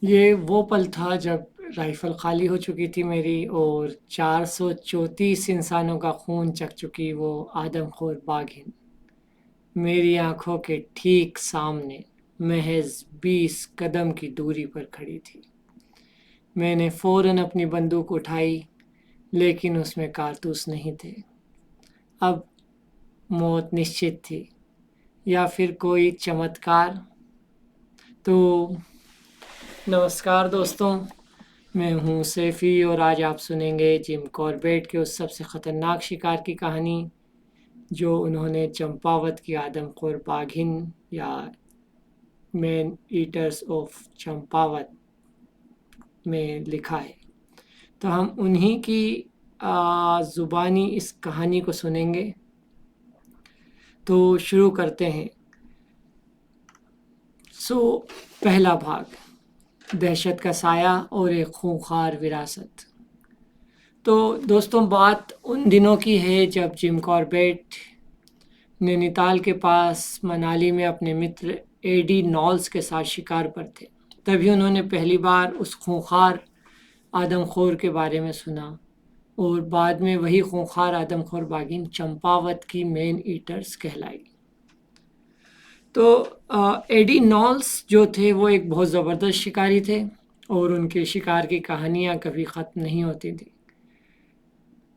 ये वो पल था जब राइफ़ल खाली हो चुकी थी मेरी और 434 इंसानों का खून चख चुकी वो आदमखोर बाघिन मेरी आँखों के ठीक सामने महज़ 20 कदम की दूरी पर खड़ी थी। मैंने फ़ौरन अपनी बंदूक उठाई, लेकिन उसमें कारतूस नहीं थे। अब मौत निश्चित थी, या फिर कोई चमत्कार। तो नमस्कार दोस्तों, मैं हूँ सैफ़ी और आज आप सुनेंगे जिम कॉर्बेट के उस सबसे ख़तरनाक शिकार की कहानी जो उन्होंने चंपावत की आदमखोर बाघिन या मैन ईटर्स ऑफ चंपावत में लिखा है। तो हम उन्हीं की ज़ुबानी इस कहानी को सुनेंगे। तो शुरू करते हैं। पहला भाग, दहशत का साया और एक खूंखार विरासत। तो दोस्तों, बात उन दिनों की है जब जिम कॉर्बेट नैनीताल के पास मनाली में अपने मित्र एडी नॉल्स के साथ शिकार पर थे। तभी उन्होंने पहली बार उस खूंखार आदमखोर के बारे में सुना और बाद में वही खूंखार आदमखोर बाघिन चंपावत की मैन ईटर्स कहलाई। तो एडी नॉल्स जो थे वो एक बहुत ज़बरदस्त शिकारी थे और उनके शिकार की कहानियाँ कभी ख़त्म नहीं होती थी।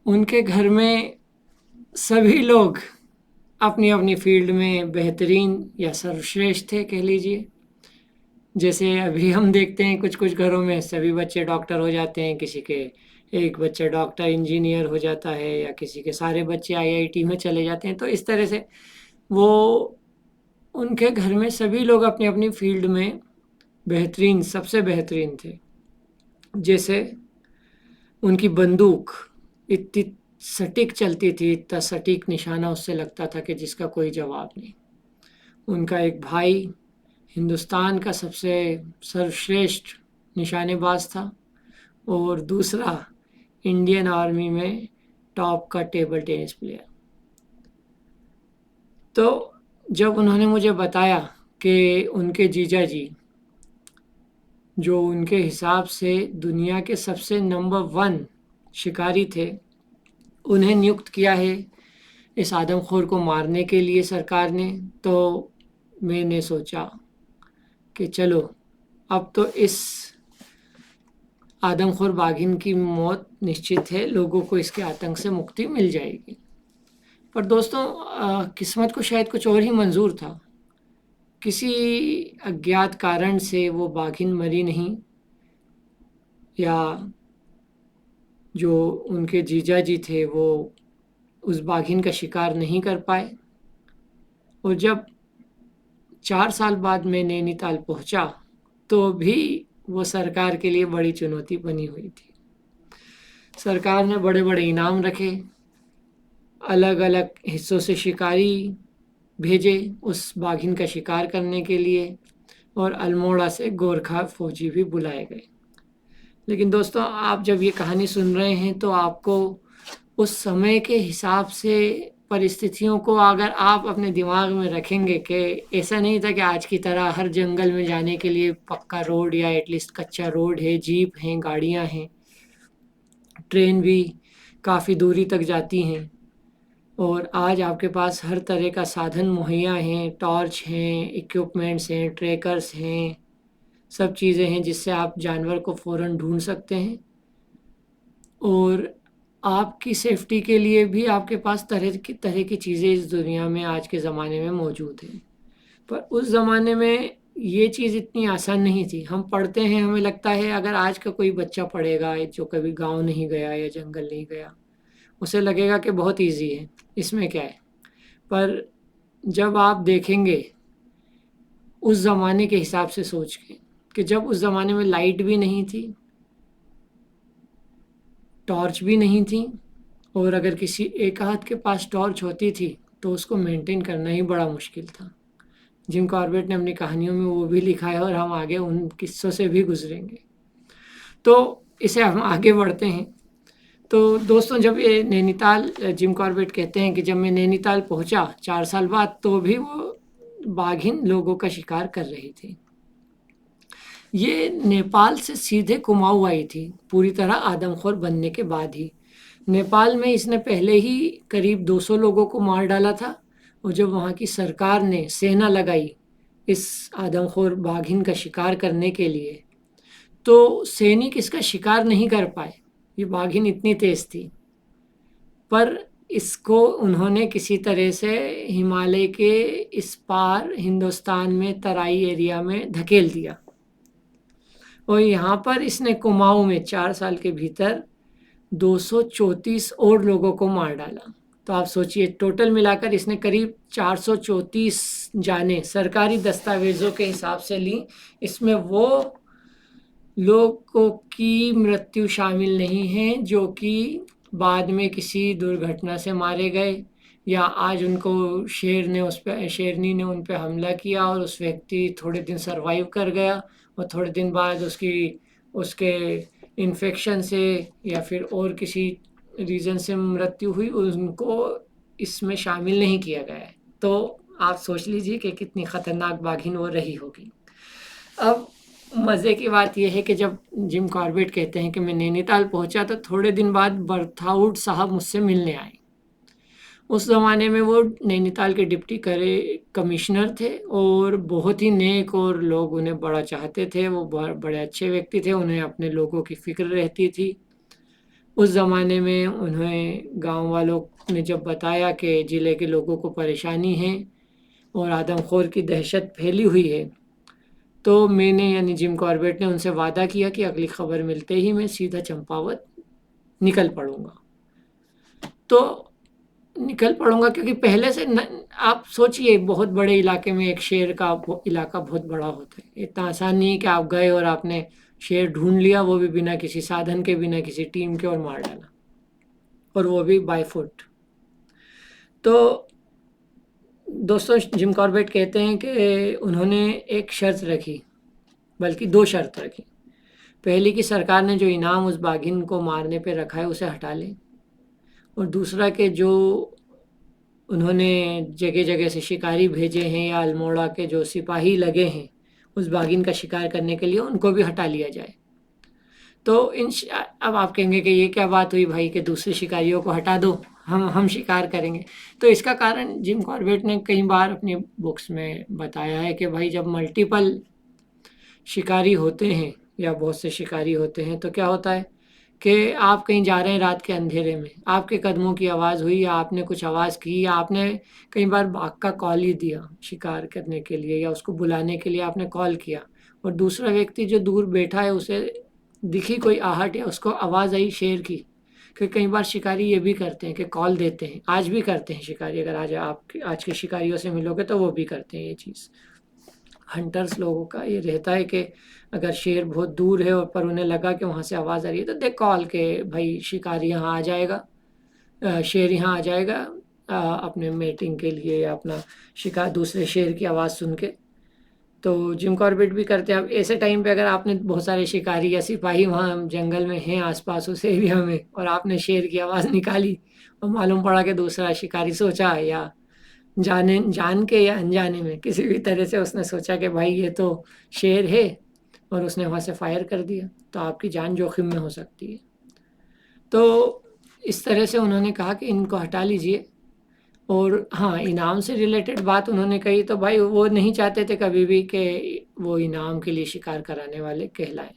उनके घर में सभी लोग अपनी अपनी फील्ड में बेहतरीन या सर्वश्रेष्ठ थे, कह लीजिए। जैसे अभी हम देखते हैं कुछ कुछ घरों में सभी बच्चे डॉक्टर हो जाते हैं, किसी के एक बच्चा डॉक्टर इंजीनियर हो जाता है या किसी के सारे बच्चे आईआईटी में चले जाते हैं। तो इस तरह से वो उनके घर में सभी लोग अपनी अपनी फील्ड में बेहतरीन, सबसे बेहतरीन थे। जैसे उनकी बंदूक इतनी सटीक चलती थी, इतना सटीक निशाना उससे लगता था कि जिसका कोई जवाब नहीं। उनका एक भाई हिंदुस्तान का सबसे सर्वश्रेष्ठ निशानेबाज था और दूसरा इंडियन आर्मी में टॉप का टेबल टेनिस प्लेयर। तो जब उन्होंने मुझे बताया कि उनके जीजा जी, जो उनके हिसाब से दुनिया के सबसे नंबर 1 शिकारी थे, उन्हें नियुक्त किया है इस आदमखोर को मारने के लिए सरकार ने, तो मैंने सोचा कि चलो अब तो इस आदमखोर बाघिन की मौत निश्चित है, लोगों को इसके आतंक से मुक्ति मिल जाएगी। पर दोस्तों, किस्मत को शायद कुछ और ही मंजूर था। किसी अज्ञात कारण से वो बाघिन मरी नहीं, या जो उनके जीजा जी थे वो उस बाघिन का शिकार नहीं कर पाए। और जब 4 साल बाद मैं नैनीताल पहुंचा, तो भी वो सरकार के लिए बड़ी चुनौती बनी हुई थी। सरकार ने बड़े बड़े इनाम रखे, अलग अलग हिस्सों से शिकारी भेजे उस बाघिन का शिकार करने के लिए, और अल्मोड़ा से गोरखा फौजी भी बुलाए गए। लेकिन दोस्तों, आप जब ये कहानी सुन रहे हैं तो आपको उस समय के हिसाब से परिस्थितियों को अगर आप अपने दिमाग में रखेंगे कि ऐसा नहीं था कि आज की तरह हर जंगल में जाने के लिए पक्का रोड या एटलीस्ट कच्चा रोड है, जीप हैं, गाड़ियां हैं, ट्रेन भी काफ़ी दूरी तक जाती हैं और आज आपके पास हर तरह का साधन मुहैया हैं, टॉर्च हैं, इक्विपमेंट्स हैं, ट्रैकर्स हैं, सब चीज़ें हैं जिससे आप जानवर को फ़ौरन ढूंढ सकते हैं। और आपकी सेफ्टी के लिए भी आपके पास तरह की चीज़ें इस दुनिया में आज के ज़माने में मौजूद हैं। पर उस ज़माने में ये चीज़ इतनी आसान नहीं थी। हम पढ़ते हैं, हमें लगता है अगर आज का कोई बच्चा पढ़ेगा जो कभी गांव नहीं गया या जंगल नहीं गया, उसे लगेगा कि बहुत इजी है, इसमें क्या है। पर जब आप देखेंगे उस ज़माने के हिसाब से सोच के, कि जब उस ज़माने में लाइट भी नहीं थी, टॉर्च भी नहीं थी, और अगर किसी एक आध के पास टॉर्च होती थी तो उसको मेंटेन करना ही बड़ा मुश्किल था। जिम कॉर्बेट ने अपनी कहानियों में वो भी लिखा है और हम आगे उन किस्सों से भी गुजरेंगे। तो इसे हम आगे बढ़ते हैं। तो दोस्तों, जब ये नैनीताल, जिम कॉर्बेट कहते हैं कि जब मैं नैनीताल पहुंचा 4 साल बाद, तो भी वो बाघिन लोगों का शिकार कर रही थी। ये नेपाल से सीधे कुमाऊँ आई थी, पूरी तरह आदमखोर बनने के बाद ही। नेपाल में इसने पहले ही करीब 200 लोगों को मार डाला था, और जब वहाँ की सरकार ने सेना लगाई इस आदमखोर बाघिन का शिकार करने के लिए, तो सैनिक इसका शिकार नहीं कर पाए। ये बाघिन इतनी तेज थी, पर इसको उन्होंने किसी तरह से हिमालय के इस पार हिंदुस्तान में तराई एरिया में धकेल दिया, और यहाँ पर इसने कुमाऊँ में 4 साल के भीतर 234 और लोगों को मार डाला। तो आप सोचिए, टोटल मिलाकर इसने करीब 434 जाने सरकारी दस्तावेजों के हिसाब से ली। इसमें वो लोगों की मृत्यु शामिल नहीं है जो कि बाद में किसी दुर्घटना से मारे गए, या आज उनको शेरनी ने उन पे हमला किया और उस व्यक्ति थोड़े दिन सरवाइव कर गया, और थोड़े दिन बाद उसके इन्फेक्शन से या फिर और किसी रीज़न से मृत्यु हुई, उनको इसमें शामिल नहीं किया गया है। तो आप सोच लीजिए कि कितनी ख़तरनाक बाघिन वो रही होगी। अब मज़े की बात यह है कि जब जिम कॉर्बेट कहते हैं कि मैं नैनीताल पहुंचा, तो थोड़े दिन बाद बर्थाउट साहब मुझसे मिलने आए। उस ज़माने में वो नैनीताल के डिप्टी कमिश्नर थे, और बहुत ही नेक, और लोग उन्हें बड़ा चाहते थे। वो बड़े अच्छे व्यक्ति थे, उन्हें अपने लोगों की फ़िक्र रहती थी। उस ज़माने में उन्हें गांव वालों ने जब बताया कि ज़िले के लोगों को परेशानी है और आदमखोर की दहशत फैली हुई है, तो मैंने यानी जिम कॉर्बेट ने उनसे वादा किया कि अगली खबर मिलते ही मैं सीधा चंपावत निकल पड़ूंगा। तो निकल पड़ूंगा क्योंकि पहले से आप सोचिए, बहुत बड़े इलाके में एक शेर का इलाका बहुत बड़ा होता है। इतना आसान नहीं है कि आप गए और आपने शेर ढूंढ लिया, वो भी बिना किसी साधन के, बिना किसी टीम के, और मार डाला, और वो भी बाय फुट। तो दोस्तों, जिम कॉर्बेट कहते हैं कि उन्होंने एक शर्त रखी, बल्कि 2 शर्त रखी। पहली कि सरकार ने जो इनाम उस बाघिन को मारने पे रखा है उसे हटा लें, और दूसरा कि जो उन्होंने जगह जगह से शिकारी भेजे हैं या अल्मोड़ा के जो सिपाही लगे हैं उस बाघिन का शिकार करने के लिए, उनको भी हटा लिया जाए। तो अब आप कहेंगे कि ये क्या बात हुई भाई कि दूसरे शिकारियों को हटा दो, हम शिकार करेंगे। तो इसका कारण जिम कॉर्बेट ने कई बार अपनी बुक्स में बताया है कि भाई जब मल्टीपल शिकारी होते हैं या बहुत से शिकारी होते हैं, तो क्या होता है कि आप कहीं जा रहे हैं रात के अंधेरे में, आपके कदमों की आवाज़ हुई, या आपने कुछ आवाज़ की, या आपने कई बार बाघ का कॉल ही दिया शिकार करने के लिए, या उसको बुलाने के लिए आपने कॉल किया, और दूसरा व्यक्ति जो दूर बैठा है उसे दिखी कोई आहट या उसको आवाज़ आई शेर की। कि कई बार शिकारी ये भी करते हैं कि कॉल देते हैं, आज भी करते हैं शिकारी। अगर आज के शिकारियों से मिलोगे तो वो भी करते हैं ये चीज़। हंटर्स लोगों का ये रहता है कि अगर शेर बहुत दूर है और पर उन्हें लगा कि वहाँ से आवाज़ आ रही है, तो दे कॉल के भाई शिकारी यहाँ आ जाएगा, शेर यहाँ आ जाएगा अपने मेटिंग के लिए, या अपना शिकार दूसरे शेर की आवाज़ सुन के। तो जिम कॉर्बेट भी करते हैं। अब ऐसे टाइम पे अगर आपने बहुत सारे शिकारी या सिपाही वहाँ जंगल में हैं आसपास उस एरिया में, और आपने शेर की आवाज़ निकाली, और मालूम पड़ा कि दूसरा शिकारी सोचा, या जान के या अनजाने में किसी भी तरह से उसने सोचा कि भाई ये तो शेर है, और उसने वहाँ से फायर कर दिया, तो आपकी जान जोखिम में हो सकती है। तो इस तरह से उन्होंने कहा कि इनको हटा लीजिए। और हाँ, इनाम से रिलेटेड बात उन्होंने कही, तो भाई वो नहीं चाहते थे कभी भी कि वो इनाम के लिए शिकार कराने वाले कहलाएं,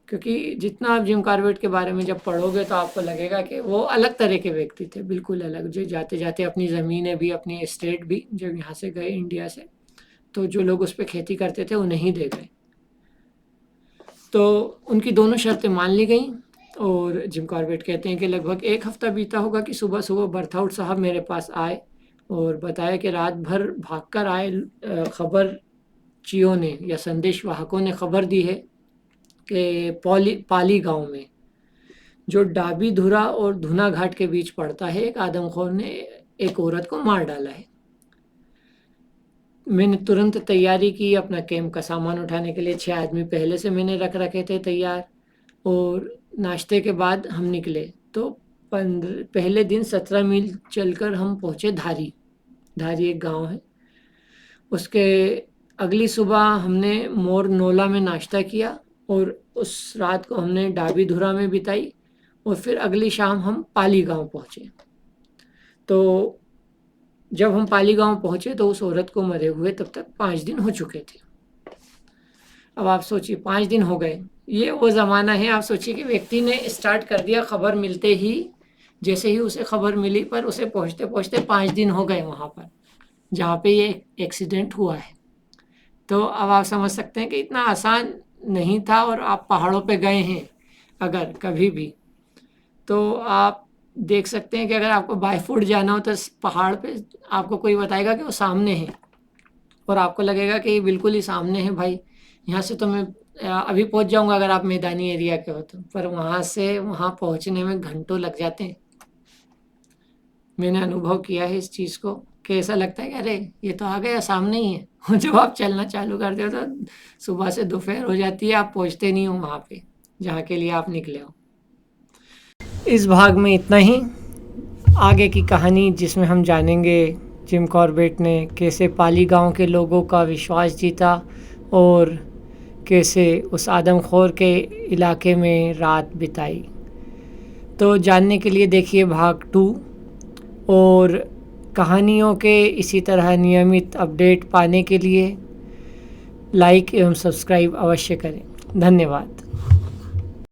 क्योंकि जितना आप जिम कॉर्बेट के बारे में जब पढ़ोगे तो आपको लगेगा कि वो अलग तरह के व्यक्ति थे, बिल्कुल अलग, जो जाते जाते अपनी ज़मीनें भी, अपनी स्टेट भी, जब यहाँ से गए इंडिया से, तो जो लोग उस पर खेती करते थे उन्हें ही दे गए। तो उनकी दोनों शर्तें मान ली गई, और जिम कॉर्बेट कहते हैं कि लगभग 1 हफ्ता बीता होगा कि सुबह सुबह बर्थाउट साहब मेरे पास आए और बताया कि रात भर भागकर आए खबरचियों ने या संदेश वाहकों ने खबर दी है कि पाली गांव में, जो डाबी धुरा और धुना घाट के बीच पड़ता है, एक आदमखोर ने एक औरत को मार डाला है। मैंने तुरंत तैयारी की अपना कैंप का सामान उठाने के लिए। 6 आदमी पहले से मैंने रख रखे थे तैयार, और नाश्ते के बाद हम निकले। तो पहले दिन 17 मील चलकर हम पहुँचे धारी। धारी एक गांव है, उसके अगली सुबह हमने मोर नोला में नाश्ता किया और उस रात को हमने डाबीधुरा में बिताई और फिर अगली शाम हम पाली गांव पहुँचे। तो जब हम पाली गांव पहुँचे तो उस औरत को मरे हुए तब तक 5 दिन हो चुके थे। अब आप सोचिए 5 दिन हो गए, ये वो ज़माना है। आप सोचिए कि व्यक्ति ने स्टार्ट कर दिया खबर मिलते ही, जैसे ही उसे खबर मिली, पर उसे पहुँचते पहुँचते 5 दिन हो गए वहाँ पर जहाँ पे ये एक्सीडेंट हुआ है। तो अब आप समझ सकते हैं कि इतना आसान नहीं था। और आप पहाड़ों पे गए हैं अगर कभी भी, तो आप देख सकते हैं कि अगर आपको बाय फुट जाना हो तो पहाड़ पे आपको कोई बताएगा कि वो सामने है और आपको लगेगा कि ये बिल्कुल ही सामने है भाई, यहाँ से तो मैं अभी पहुँच जाऊँगा अगर आप मैदानी एरिया के हो तो। पर वहाँ से वहाँ पहुँचने में घंटों लग जाते हैं। मैंने अनुभव किया है इस चीज़ को कि ऐसा लगता है कि अरे ये तो आ गया, सामने ही है। और जब आप चलना चालू करते हो तो सुबह से दोपहर हो जाती है, आप पहुँचते नहीं हो वहाँ पे जहाँ के लिए आप निकले हो। इस भाग में इतना ही। आगे की कहानी जिसमें हम जानेंगे जिम कॉर्बेट ने कैसे पाली गांव के लोगों का विश्वास जीता और कैसे उस आदमखोर के इलाके में रात बिताई। तो जानने के लिए देखिए भाग 2। और कहानियों के इसी तरह नियमित अपडेट पाने के लिए लाइक एवं सब्सक्राइब अवश्य करें। धन्यवाद।